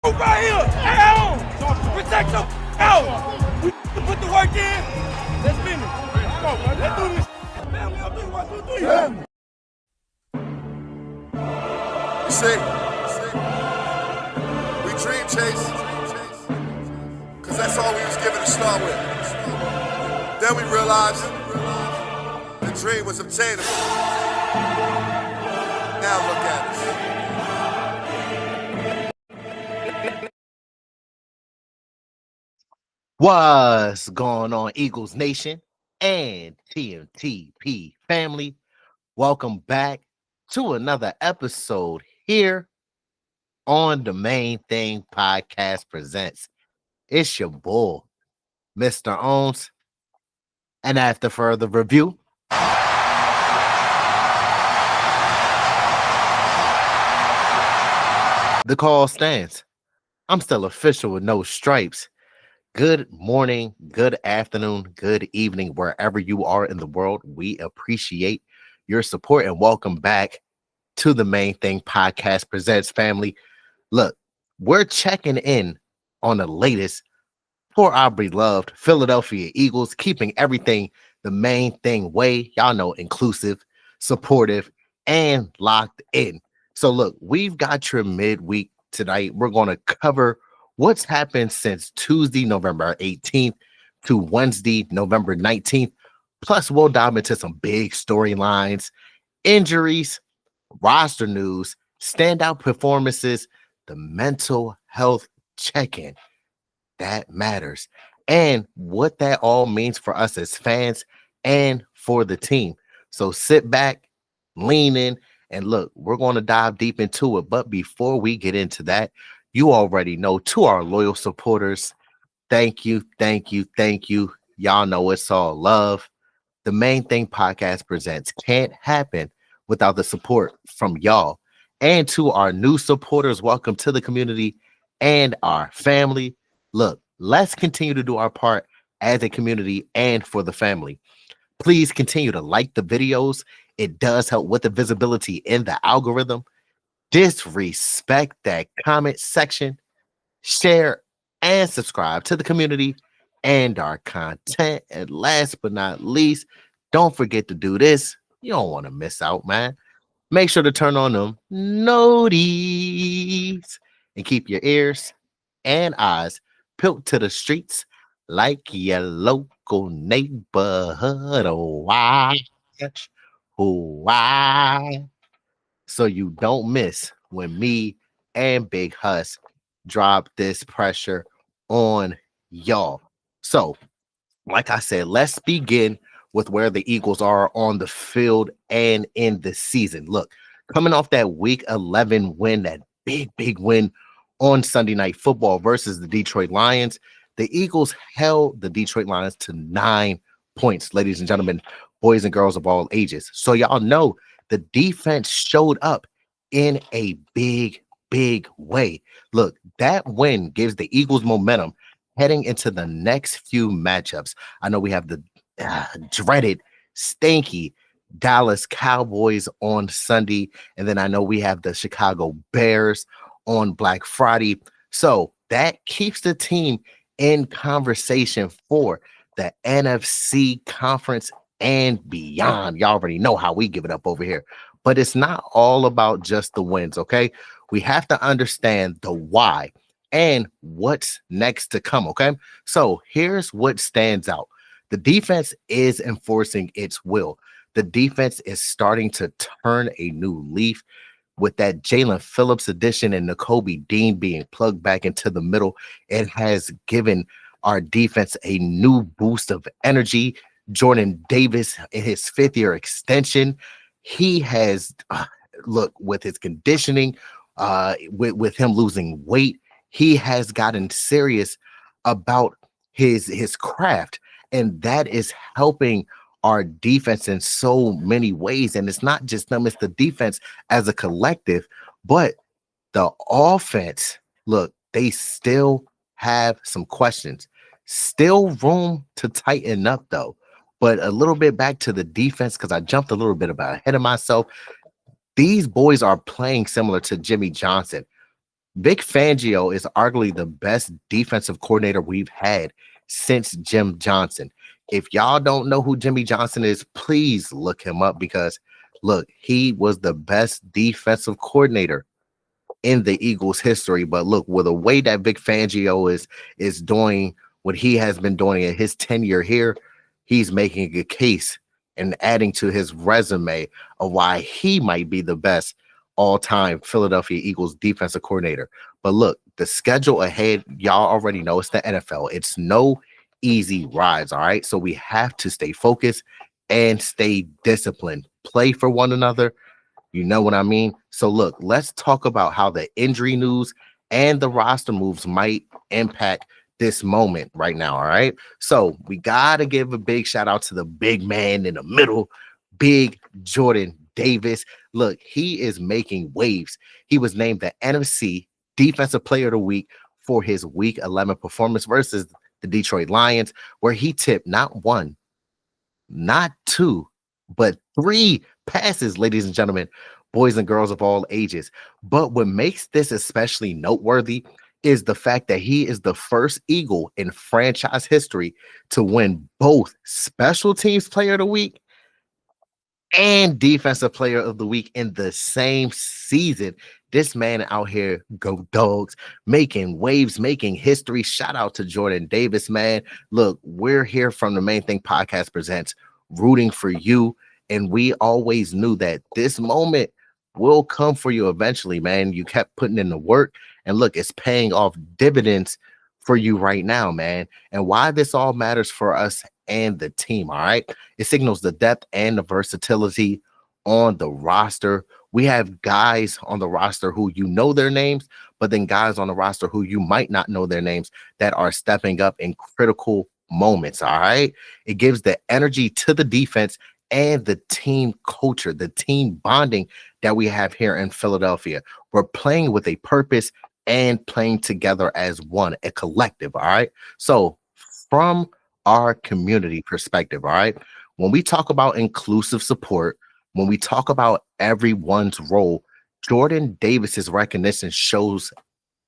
Right here, down. Protect them out. We put the work in. Let's finish. Come on, man. Let's do this. Family, I'll do 1, 2, 3. You see, we dream chase, cause that's all we was given to start with. Then we realized the dream was obtainable. Now look at us. What's going on, Eagles Nation and TMTP family? Welcome back to another episode here on the Main Thing Podcast Presents. It's your boy, Mr. Owens. And after further review, the call stands. I'm still official with no stripes. Good morning, good afternoon, good evening, wherever you are in the world. We appreciate your support and welcome back to the Main Thing Podcast Presents family. Look, we're checking in on the latest for our beloved Philadelphia Eagles, keeping everything the main thing way. Y'all know, inclusive, supportive, and locked in. So look, we've got your midweek tonight. We're going to cover what's happened since Tuesday, November 18th to Wednesday, November 19th. Plus, we'll dive into some big storylines, injuries, roster news, standout performances, the mental health check-in. That matters. And what that all means for us as fans and for the team. So sit back, lean in, and look, we're going to dive deep into it. But before we get into that, you already know, to our loyal supporters, thank you, thank you, thank you. Y'all know it's all love. The Main Thing Podcast Presents can't happen without the support from y'all. And to our new supporters, welcome to the community and our family. Look, let's continue to do our part as a community and for the family. Please continue to like the videos. It does help with the visibility in the algorithm. Disrespect that comment section, share and subscribe to the community and our content. And last but not least, don't forget to do this. You don't want to miss out, man. Make sure to turn on them noties and keep your ears and eyes peeled to the streets like your local neighborhood watch. Why? So you don't miss when me and Big Hus drop this pressure on y'all. So, like I said, let's begin with where the Eagles are on the field and in the season. Look, coming off that Week 11 win, that big win on Sunday Night Football versus the Detroit Lions, the Eagles held the Detroit Lions to 9 points, ladies and gentlemen, boys and girls of all ages. So y'all know the defense showed up in a big way. Look, that win gives the Eagles momentum heading into the next few matchups. I know we have the dreaded, stinky Dallas Cowboys on Sunday, and then I know we have the Chicago Bears on Black Friday. So that keeps the team in conversation for the NFC conference and beyond. Y'all already know how we give it up over here. But it's not all about just the wins, okay? We have to understand the why and what's next to come, okay? So here's what stands out. The defense is enforcing its will. The defense is starting to turn a new leaf with that Jalen Phillips addition and Nakobe Dean being plugged back into the middle. It has given our defense a new boost of energy. Jordan Davis in his 5th-year extension, he has look, with his conditioning, with him losing weight, he has gotten serious about his craft, and that is helping our defense in so many ways. And it's not just them, it's the defense as a collective, but the offense. Look, they still have some questions, still room to tighten up though. But a little bit back to the defense, because I jumped a little bit ahead of myself. These boys are playing similar to Jimmy Johnson. Vic Fangio is arguably the best defensive coordinator we've had since Jim Johnson. If y'all don't know who Jimmy Johnson is, please look him up because look, he was the best defensive coordinator in the Eagles history. But look, with the way that Vic Fangio is doing what he has been doing in his tenure here, he's making a case and adding to his resume of why he might be the best all-time Philadelphia Eagles defensive coordinator. But look, the schedule ahead, y'all already know it's the NFL. It's no easy rides, all right? So we have to stay focused and stay disciplined. Play for one another. You know what I mean? So look, let's talk about how the injury news and the roster moves might impact this moment right now, all right? So we got to give a big shout out to the big man in the middle, Big Jordan Davis. Look, he is making waves. He was named the NFC Defensive Player of the Week for his Week 11 performance versus the Detroit Lions, where he tipped not one, not two, but three passes, ladies and gentlemen, boys and girls of all ages. But what makes this especially noteworthy is the fact that he is the first Eagle in franchise history to win both Special Teams Player of the Week and Defensive Player of the Week in the same season. This man out here, go Dogs, making waves, making history. Shout out to Jordan Davis, man. Look, we're here from the Main Thing Podcast Presents, rooting for you. And we always knew that this moment will come for you eventually, man. You kept putting in the work. And look, it's paying off dividends for you right now, man. And why this all matters for us and the team, all right? It signals the depth and the versatility on the roster. We have guys on the roster who you know their names, but then guys on the roster who you might not know their names that are stepping up in critical moments, all right? It gives the energy to the defense and the team culture, the team bonding that we have here in Philadelphia. We're playing with a purpose and playing together as one, a collective, all right? So from our community perspective, all right, when we talk about inclusive support, when we talk about everyone's role, Jordan Davis's recognition shows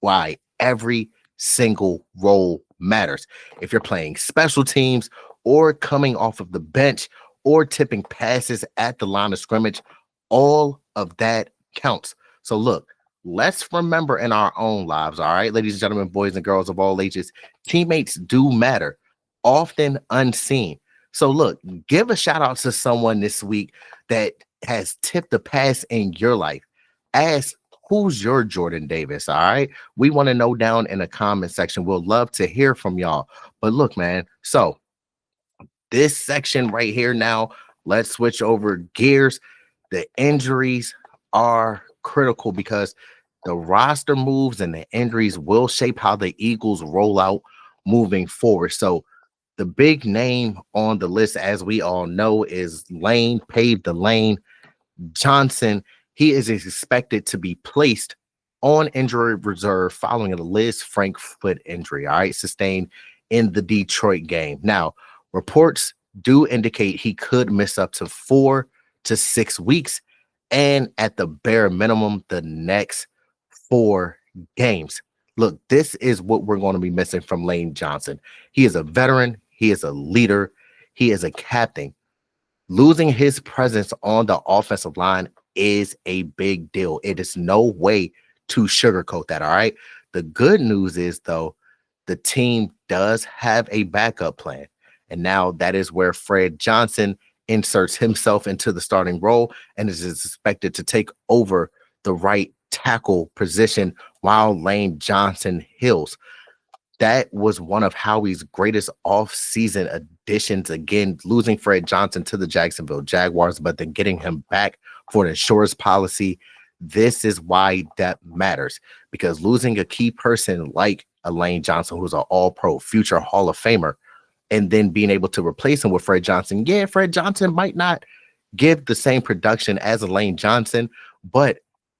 why every single role matters. If you're playing special teams or coming off of the bench or tipping passes at the line of scrimmage, all of that counts. So look, let's remember in our own lives, all right, ladies and gentlemen, boys and girls of all ages, teammates do matter, often unseen. So look, give a shout out to someone this week that has tipped the pass in your life. Ask, who's your Jordan Davis, all right? We want to know down in the comment section. We'll love to hear from y'all. But look, man, so this section right here now, let's switch over gears. The injuries are critical because the roster moves and the injuries will shape how the Eagles roll out moving forward. So the big name on the list, as we all know, is Lane, paved the lane. Johnson, he is expected to be placed on injury reserve following a Lisfranc foot injury, all right, sustained in the Detroit game. Now, reports do indicate he could miss up to 4 to 6 weeks, and at the bare minimum, the next 4 games. Look, this is what we're going to be missing from Lane Johnson. He is a veteran. He is a leader. He is a captain. Losing his presence on the offensive line is a big deal. It is no way to sugarcoat that, all right? The good news is, though, the team does have a backup plan. And now that is where Fred Johnson inserts himself into the starting role and is expected to take over the right tackle position while Lane Johnson heals. That was one of Howie's greatest off-season additions. Again, losing Fred Johnson to the Jacksonville Jaguars, but then getting him back for an insurance policy. This is why that matters, because losing a key person like a Lane Johnson, who's an all-pro future Hall of Famer, and then being able to replace him with Fred Johnson. Yeah, Fred Johnson might not give the same production as a Lane Johnson, but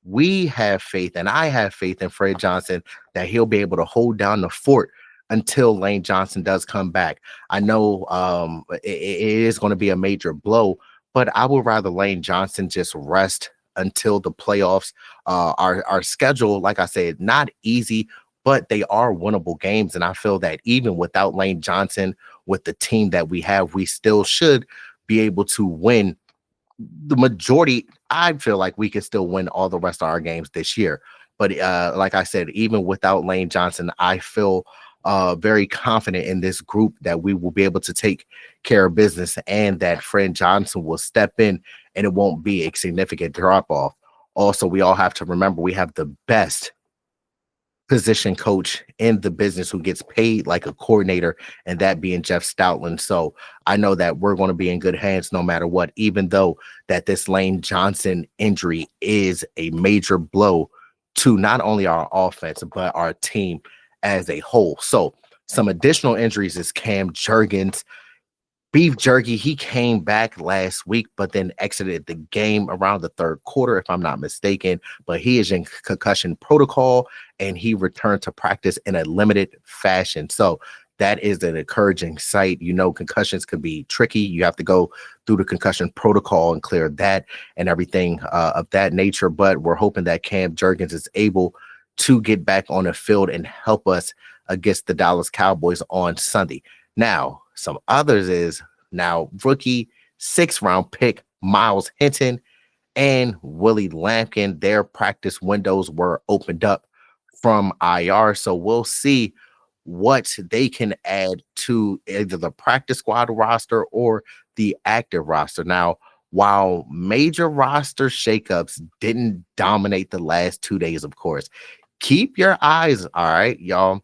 we have faith, and I have faith in Fred Johnson that he'll be able to hold down the fort until Lane Johnson does come back. I know it is going to be a major blow, but I would rather Lane Johnson just rest until the playoffs. Our schedule, like I said, not easy, but they are winnable games. And I feel that even without Lane Johnson, with the team that we have, we still should be able to win the majority. I feel like we can still win all the rest of our games this year. But like I said, even without Lane Johnson, I feel very confident in this group that we will be able to take care of business and that Fred Johnson will step in and it won't be a significant drop off. Also, we all have to remember we have the best position coach in the business who gets paid like a coordinator, and that being Jeff Stoutland. So I know that we're going to be in good hands no matter what, even though that this Lane Johnson injury is a major blow to not only our offense, but our team as a whole. So some additional injuries is Cam Jurgens. Beef Jerky, he came back last week, but then exited the game around the third quarter, if I'm not mistaken. But he is in concussion protocol, and he returned to practice in a limited fashion. So that is an encouraging sight. You know, concussions can be tricky. You have to go through the concussion protocol and clear that and everything of that nature. But we're hoping that Cam Jurgens is able to get back on the field and help us against the Dallas Cowboys on Sunday. Now, some others is now rookie 6th round pick Miles Hinton and Willie Lampkin. Their practice windows were opened up from IR. So we'll see what they can add to either the practice squad roster or the active roster. Now, while major roster shakeups didn't dominate the last 2 days, of course, keep your eyes, all right, y'all,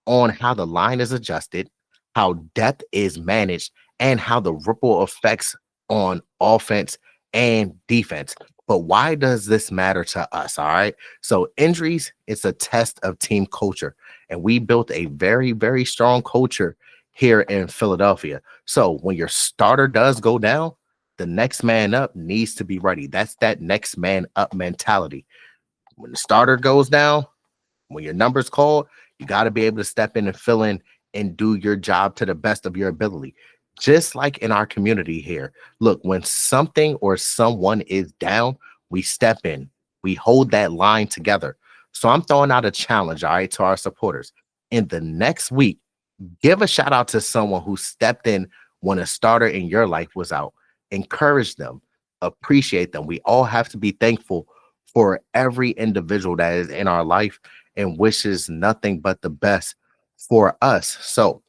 on how the line is adjusted, how depth is managed, and how the ripple effects on offense and defense. But why does this matter to us? All right. So injuries, it's a test of team culture. And we built a very, very strong culture here in Philadelphia. So when your starter does go down, the next man up needs to be ready. That's that next man up mentality. When the starter goes down, when your number's called, you got to be able to step in and fill in and do your job to the best of your ability. Just like in our community here. Look, when something or someone is down, we step in. We hold that line together. So I'm throwing out a challenge, all right, to our supporters. In the next week, give a shout out to someone who stepped in when a starter in your life was out. Encourage them. Appreciate them. We all have to be thankful for every individual that is in our life and wishes nothing but the best for us. So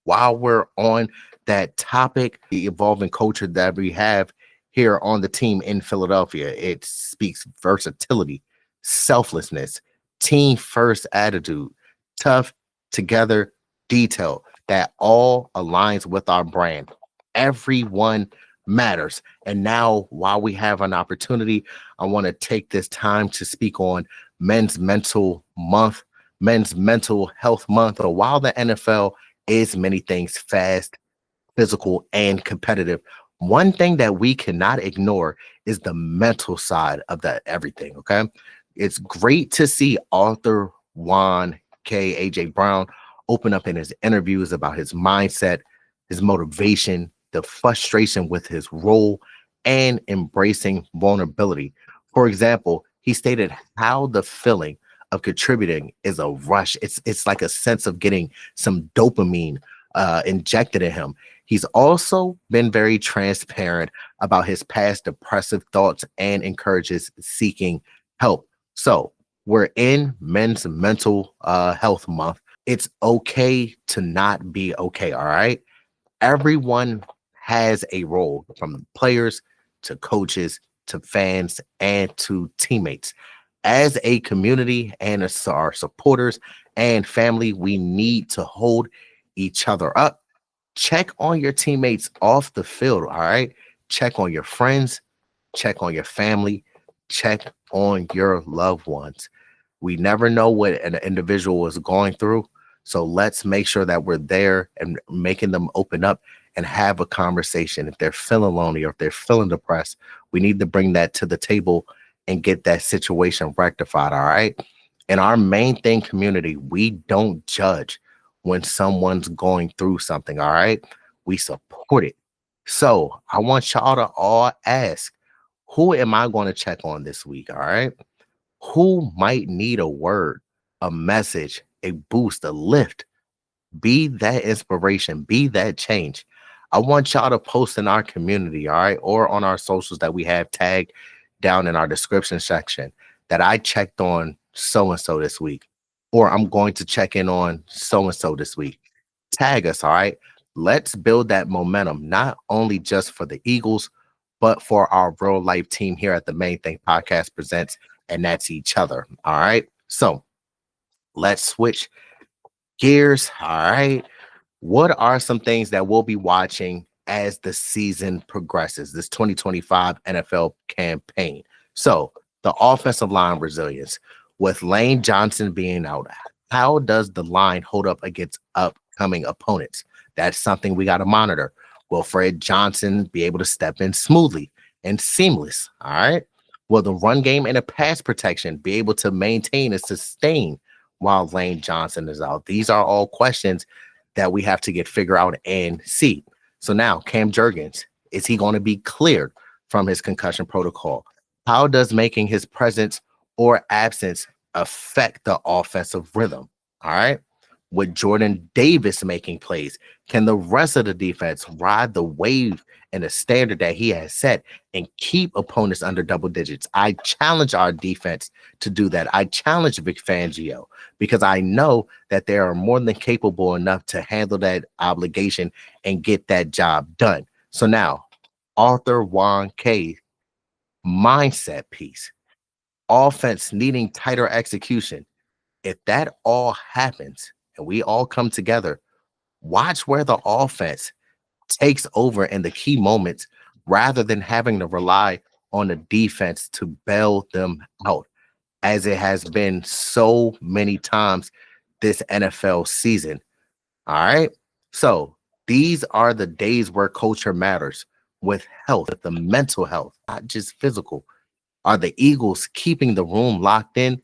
while we're on that topic, the evolving culture that we have here on the team in Philadelphia, it speaks versatility, selflessness, team first attitude, tough, together, detail, that all aligns with our brand. Everyone matters. And now, while we have an opportunity, I want to take this time to speak on Men's Mental Month, Men's Mental Health Month. So while the NFL is many things, fast, physical, and competitive, one thing that we cannot ignore is the mental side of that everything. Okay. It's great to see Arthur Juan K. AJ Brown open up in his interviews about his mindset, his motivation, the frustration with his role, and embracing vulnerability. For example, he stated how the feeling of contributing is a rush. It's like a sense of getting some dopamine injected in him. He's also been very transparent about his past depressive thoughts and encourages seeking help. So we're in Men's Mental Health Month. It's okay to not be okay. All right. Everyone has a role, from players to coaches to fans and to teammates. As a community and as our supporters and family, we need to hold each other up. Check on your teammates off the field, all right? Check on your friends, check on your family, check on your loved ones. We never know what an individual is going through, so let's make sure that we're there and making them open up and have a conversation. If they're feeling lonely or if they're feeling depressed, we need to bring that to the table and get that situation rectified, all right? In our main thing community, we don't judge when someone's going through something, all right? We support it. So I want y'all to all ask, Who am I going to check on this week? All right. Who might need a word, a message, a boost, a lift? Be that inspiration, be that change. I want y'all to post in our community, all right, or on our socials that we have tagged down in our description section that I checked on so and so this week, or I'm going to check in on so and so this week. Tag us, all right? Let's build that momentum, not only just for the Eagles, but for our real life team here at the Main Thing Podcast Presents, and that's each other, all right? So let's switch gears, all right? What are some things that we'll be watching as the season progresses, this 2025 NFL campaign? So the offensive line resilience with Lane Johnson being out, how does the line hold up against upcoming opponents? That's something we got to monitor. Will Fred Johnson be able to step in smoothly and seamless? All right. Will the run game and the pass protection be able to maintain and sustain while Lane Johnson is out? These are all questions that we have to get figured out and see. So now Cam Jurgens, is he going to be cleared from his concussion protocol? How does making his presence or absence affect the offensive rhythm? All right. With Jordan Davis making plays, can the rest of the defense ride the wave and the standard that he has set and keep opponents under double digits? I challenge our defense to do that. I challenge Vic Fangio because I know that they are more than capable enough to handle that obligation and get that job done. So now, Arthur Juan K mindset piece, offense needing tighter execution. If that all happens and we all come together, watch where the offense takes over in the key moments rather than having to rely on the defense to bail them out, as it has been so many times this NFL season. All right. So these are the days where culture matters with health, the mental health, not just physical. Are the Eagles keeping the room locked in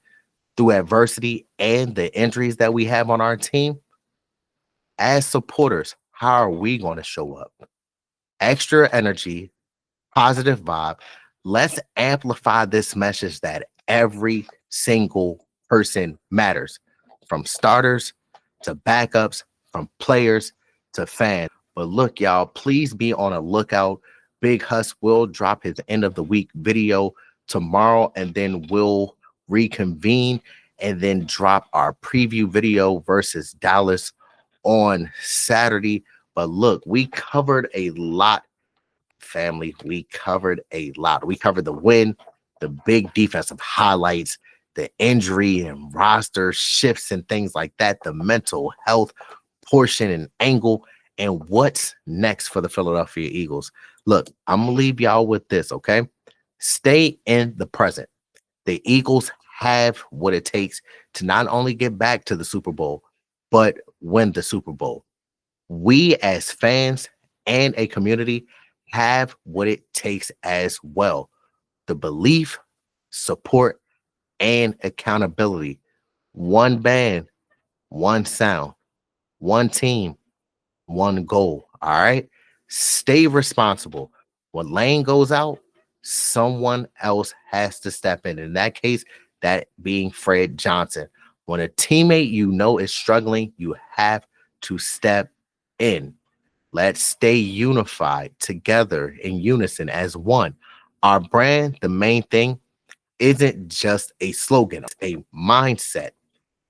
through adversity and the injuries that we have on our team? As supporters, how are we going to show up? Extra energy, positive vibe. Let's amplify this message that every single person matters, from starters to backups, from players to fans. But look, y'all, please be on a lookout. Big Huss will drop his end of the week video tomorrow, and then we'll reconvene and then drop our preview video versus Dallas on Saturday. But look, we covered a lot, family. We covered a lot. We covered the win, the big defensive highlights, the injury and roster shifts and things like that, the mental health portion and angle, and what's next for the Philadelphia Eagles. Look, I'm going to leave y'all with this, okay? Stay in the present. The Eagles have what it takes to not only get back to the Super Bowl, but win the Super Bowl. We as fans and a community have what it takes as well. The belief, support, and accountability. One band, one sound, one team, one goal. All right. Stay responsible. When Lane goes out, someone else has to step in. In that case, that being Fred Johnson. When a teammate you know is struggling, you have to step in. Let's stay unified together in unison as one. Our brand, the main thing, isn't just a slogan, it's a mindset.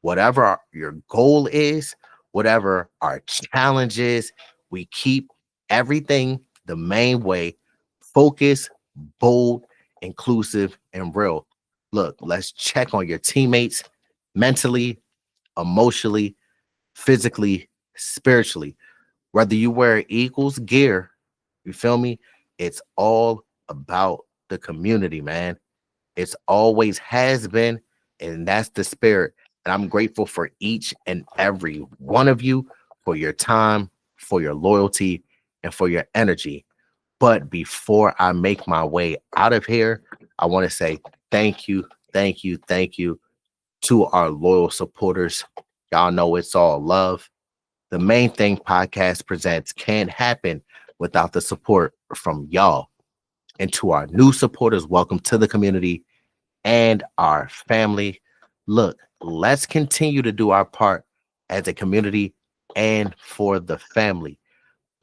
Whatever your goal is, whatever our challenge is, we keep everything the main way: focused, bold, inclusive, and real. Look, let's check on your teammates mentally, emotionally, physically, spiritually. Whether you wear Eagles gear, you feel me? It's all about the community, man. It's always has been, and that's the spirit. And I'm grateful for each and every one of you for your time, for your loyalty, and for your energy. But before I make my way out of here, I want to say thank you, thank you, thank you to our loyal supporters. Y'all know it's all love. The Main Thing Podcast Presents can't happen without the support from y'all. And to our new supporters, welcome to the community and our family. Look, let's continue to do our part as a community and for the family.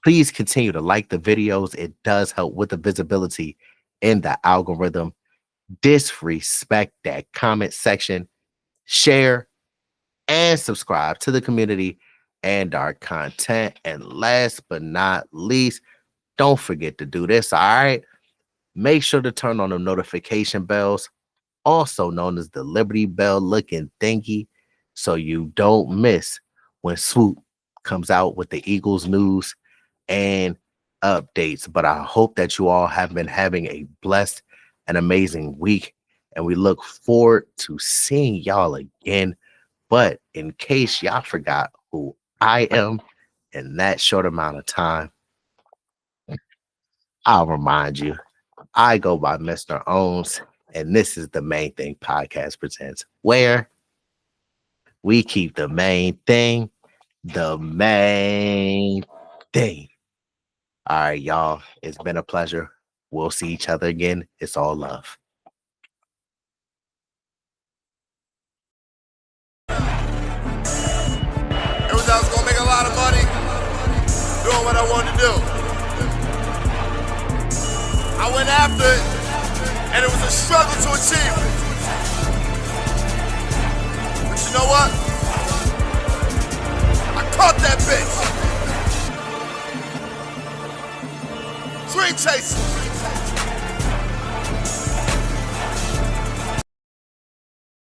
Please continue to like the videos. It does help with the visibility in the algorithm. Disrespect that comment section, share, and subscribe to the community and our content. And last but not least, don't forget to do this, all right? Make sure to turn on the notification bells, also known as the Liberty Bell looking thingy, so you don't miss when Swoop comes out with the Eagles news and updates. But I hope that you all have been having a blessed and amazing week, and we look forward to seeing y'all again. But in case y'all forgot who I am in that short amount of time, I'll remind you. I go by Mr. Owens, and this is the Main Thing Podcast Presents, where we keep the main thing the main thing. All right, y'all. It's been a pleasure. We'll see each other again. It's all love. It was I was gonna make a lot of money doing what I wanted to do. I went after it, and it was a struggle to achieve it. But you know what? I caught that bitch. Dream chasing.